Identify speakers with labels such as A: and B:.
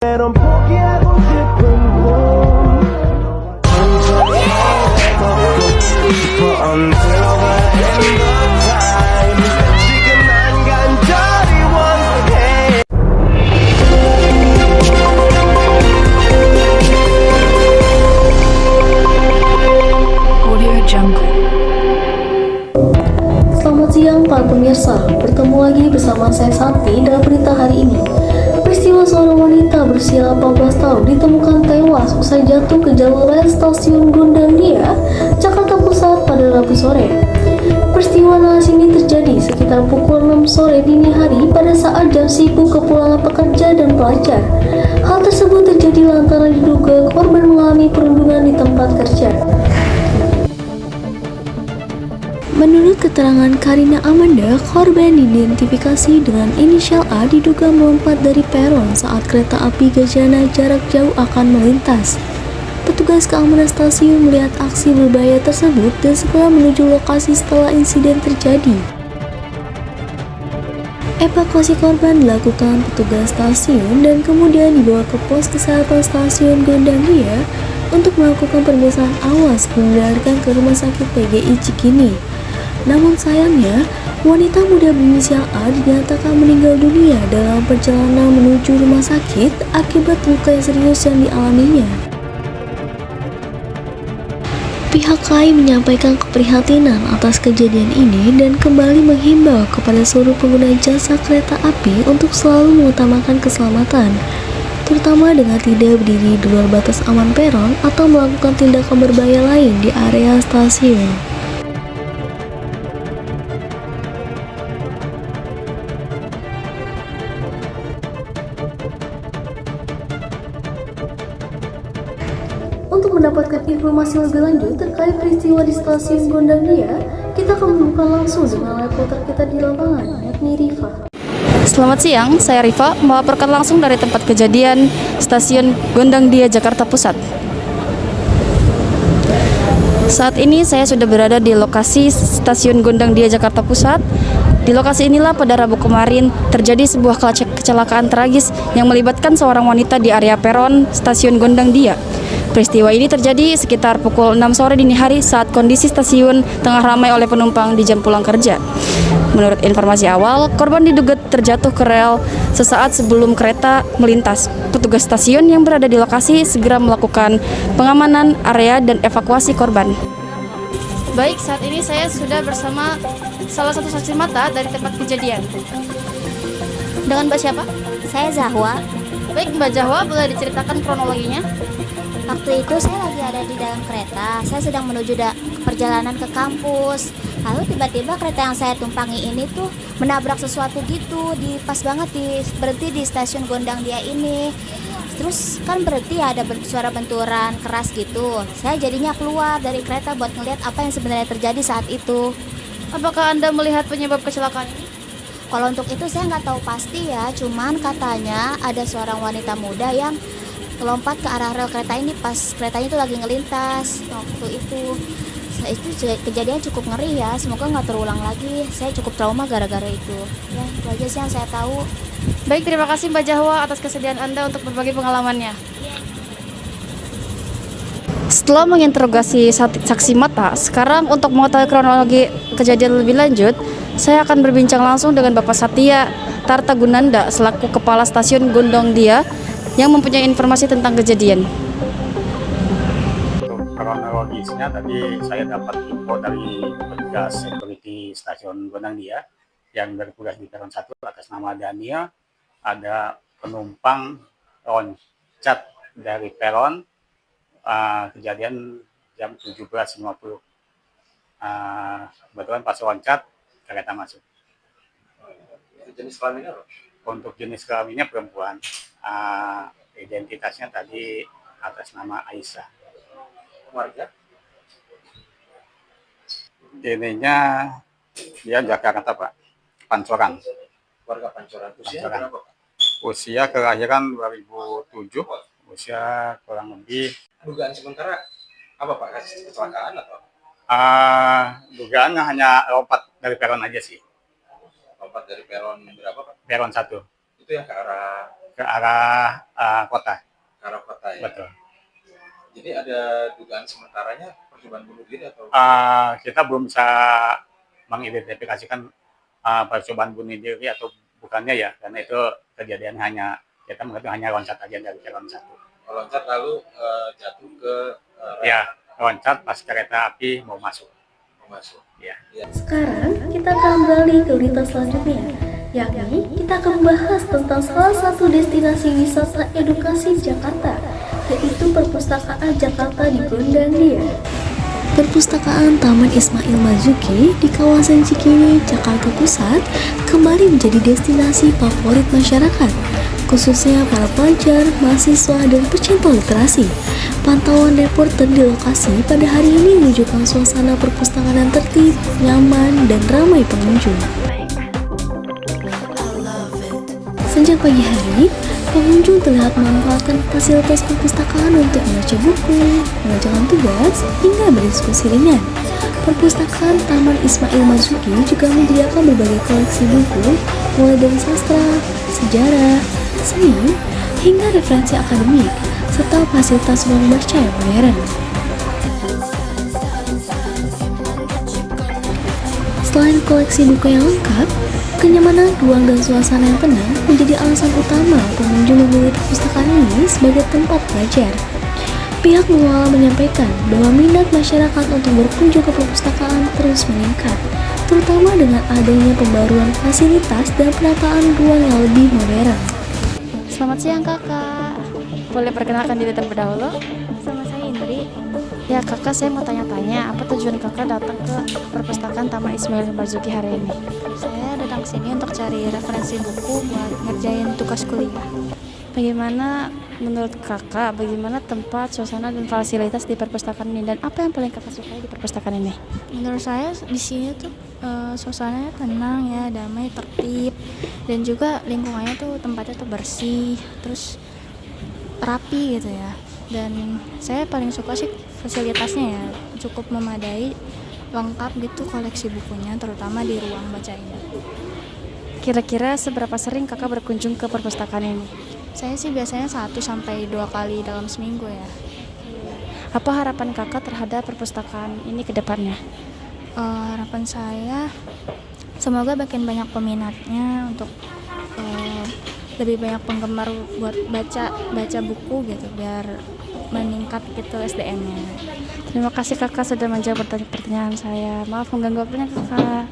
A: 넌 포기하고 싶은 꿈 천천히 걷고 싶어 until the end of time 지금 난 간절히 원해
B: Audio Jungle.
C: Selamat siang para pemirsa, bertemu lagi bersama saya Santi dalam berita hari ini. Peristiwa seorang wanita berusia 18 tahun ditemukan tewas usai jatuh ke jalur rel stasiun Gondangdia, Jakarta Pusat pada Rabu sore. Peristiwa naas ini terjadi sekitar pukul 6 sore dini hari pada saat jam sibuk kepulangan pekerja dan pelajar. Hal tersebut terjadi lantaran diduga korban mengalami perundungan di tempat kerja. Menurut keterangan Karina Amanda, korban diidentifikasi dengan inisial A diduga melompat dari peron saat kereta api Gajana jarak jauh akan melintas. Petugas keamanan stasiun melihat aksi berbahaya tersebut dan segera menuju lokasi setelah insiden terjadi. Evakuasi korban dilakukan petugas stasiun dan kemudian dibawa ke pos kesehatan stasiun Gondangdia untuk melakukan pemeriksaan awal sebelum dilarikan ke rumah sakit PGI Cikini. Namun sayangnya, wanita muda berinisial A dinyatakan meninggal dunia dalam perjalanan menuju rumah sakit akibat luka yang serius yang dialaminya. Pihak KAI menyampaikan keprihatinan atas kejadian ini dan kembali menghimbau kepada seluruh pengguna jasa kereta api untuk selalu mengutamakan keselamatan, terutama dengan tidak berdiri di luar batas aman peron atau melakukan tindakan berbahaya lain di area stasiun. Untuk mendapatkan informasi lebih lanjut terkait peristiwa di stasiun Gondangdia, kita akan membuka langsung dengan reporter kita di lapangan, yakni Riva.
D: Selamat siang, saya Riva melaporkan langsung dari tempat kejadian stasiun Gondangdia, Jakarta Pusat. Saat ini saya sudah berada di lokasi stasiun Gondangdia, Jakarta Pusat. Di lokasi inilah pada Rabu kemarin terjadi sebuah kecelakaan tragis yang melibatkan seorang wanita di area peron stasiun Gondangdia. Peristiwa ini terjadi sekitar pukul 6 sore dini hari saat kondisi stasiun tengah ramai oleh penumpang di jam pulang kerja. Menurut informasi awal, korban diduga terjatuh ke rel sesaat sebelum kereta melintas. Petugas stasiun yang berada di lokasi segera melakukan pengamanan area dan evakuasi korban. Baik, saat ini saya sudah bersama salah satu saksi mata dari tempat kejadian. Dengan Mbak siapa?
E: Saya Zahwa.
D: Baik, Mbak Zahwa, boleh diceritakan kronologinya?
E: Waktu itu saya lagi ada di dalam kereta. Saya sedang menuju perjalanan ke kampus. Lalu tiba-tiba kereta yang saya tumpangi ini tuh menabrak sesuatu gitu. Pas banget berhenti di stasiun Gondangdia ini. Terus kan berhenti ada suara benturan keras gitu. Saya jadinya keluar dari kereta buat ngeliat apa yang sebenarnya terjadi saat itu.
D: Apakah Anda melihat penyebab kecelakaan ini?
E: Kalau untuk itu saya nggak tahu pasti ya. Cuman katanya ada seorang wanita muda yang lompat ke arah rel kereta ini pas keretanya itu lagi ngelintas waktu itu. Itu kejadian cukup ngeri ya, semoga nggak terulang lagi. Saya cukup trauma gara-gara itu. Ya, itu aja sih yang saya tahu.
D: Baik, terima kasih Mbak Zahwa atas kesediaan Anda untuk berbagi pengalamannya. Setelah menginterogasi saksi mata, sekarang untuk mengetahui kronologi kejadian lebih lanjut, saya akan berbincang langsung dengan Bapak Satya Tartagunanda selaku Kepala Stasiun Gondangdia yang mempunyai informasi tentang kejadian.
F: Untuk kronologisnya tadi saya dapat info dari petugas security stasiun Gondangdia yang bertugas di peron 1 atas nama Daniel. Ada penumpang loncat dari peron, kejadian jam 17.50. Kebetulan pas loncat kereta masuk.
G: Jenis kelaminnya apa?
F: Untuk jenis kelaminnya perempuan. Identitasnya tadi atas nama Aisyah.
G: Warga?
F: Ininya dia Jakarta Pak, Pancoran.
G: Warga Pancoran. Usia
F: Pancoran.
G: berapa, Pak?
F: Usia kelahiran 2007, usia kurang lebih.
G: Dugaan sementara apa, Pak? Kasus kecelakaan atau?
F: Dugaannya hanya lompat dari peron aja sih.
G: Lompat dari peron berapa, Pak?
F: Peron 1.
G: Itu yang ke arah
F: ke arah kota.
G: Ke arah kota ya.
F: Betul.
G: Jadi ada dugaan sementaranya percobaan bunuh diri atau?
F: Kita belum bisa mengidentifikasikan percobaan bunuh diri atau bukannya ya, karena itu kejadian kita mengatakan hanya loncat aja dari peron 1.
G: Loncat lalu jatuh ke
F: Ya, loncat pas kereta api mau masuk. Ya.
C: Sekarang kita akan beralih ke berita selanjutnya, yakni kita akan membahas tentang salah satu destinasi wisata edukasi Jakarta, yaitu Perpustakaan Jakarta di Gondangdia. Perpustakaan Taman Ismail Marzuki di kawasan Cikini, Jakarta Pusat kembali menjadi destinasi favorit masyarakat, khususnya para pelajar, mahasiswa, dan pecinta literasi. Pantauan reporter di lokasi pada hari ini menunjukkan suasana perpustakaan yang tertib, nyaman, dan ramai pengunjung. Sejak pagi hari, pengunjung terlihat memanfaatkan fasilitas perpustakaan untuk membaca buku, mengerjakan tugas, hingga berdiskusi ringan. Perpustakaan Taman Ismail Marzuki juga menyediakan berbagai koleksi buku, mulai dari sastra, sejarah, seni, hingga referensi akademik, serta fasilitas ruang baca yang modern. Selain koleksi buku yang lengkap, kenyamanan ruang dan suasana yang tenang menjadi alasan utama pengunjung memilih perpustakaan ini sebagai tempat belajar. Pihak pengelola menyampaikan bahwa minat masyarakat untuk berkunjung ke perpustakaan terus meningkat, terutama dengan adanya pembaruan fasilitas dan penataan ruang yang lebih modern.
D: Selamat siang kakak. Boleh perkenalkan diri terlebih dahulu?
E: Sama saya Indri.
D: Ya kakak, saya mau tanya-tanya apa tujuan kakak datang ke perpustakaan Taman Ismail Marzuki hari ini?
E: Saya datang ke sini untuk cari referensi buku buat ngerjain tugas kuliah.
D: Bagaimana menurut kakak, bagaimana tempat, suasana, dan fasilitas di perpustakaan ini, dan apa yang paling kakak sukai di perpustakaan ini?
E: Menurut saya di sini tuh suasananya tenang ya, damai, tertib, dan juga lingkungannya tuh tempatnya tuh bersih, terus rapi gitu ya. Dan saya paling suka sih fasilitasnya ya, cukup memadai, lengkap gitu koleksi bukunya, terutama di ruang baca ini.
D: Kira-kira seberapa sering kakak berkunjung ke perpustakaan ini?
E: Saya sih biasanya 1-2 kali dalam seminggu ya.
D: Apa harapan kakak terhadap perpustakaan ini ke depannya?
E: Harapan saya semoga makin banyak peminatnya, untuk lebih banyak penggemar buat baca buku gitu, biar meningkat gitu SDM-nya.
D: Terima kasih kakak sudah menjawab pertanyaan saya. Maaf mengganggu waktunya kakak.